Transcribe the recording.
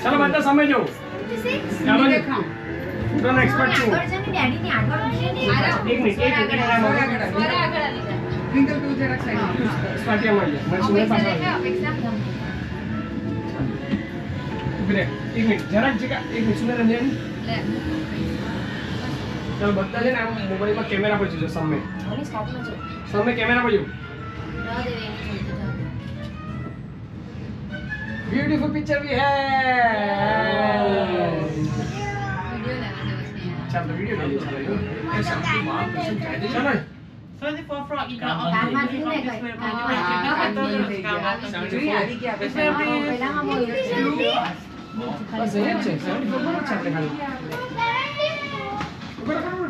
चलो बंदा समझ जाओ 76 समझ देखो पूरा एक्सपर्ट છું આગળ જઈને ડેડી ની આગળ ઉતરી ને એક મિનિટ આગળ આવી ટ્વિંકલ ટુ જરાક સાઈડ સ્ટાર્ટિંગ માં મને સુને પાછા એક્ઝામ ગમે ઉભરે એક મિનિટ જરાક જગ્યા એક મિનિટ સુને રંજન લે ચાલો બધા છે ને આમ મોબાઈલમાં કેમેરા પર જોજો સામે ઓલી સ્ટાર્ટ માં જો સામે કેમેરા પર જો રહો દે એની જોઈતી જાવ ब्यूटीफुल पिक्चर भी है વિડિયો લેવા જવું છે चल तो वीडियो ले चलो ऐसा चलो 74 frog in the કારમાં થી ને કઈ જોઈ આવી ગયા આપણે પહેલામાં બોલ્યો છે बस ये છે 74 બરાબર છે આપણે ખાલી ઉપર કરો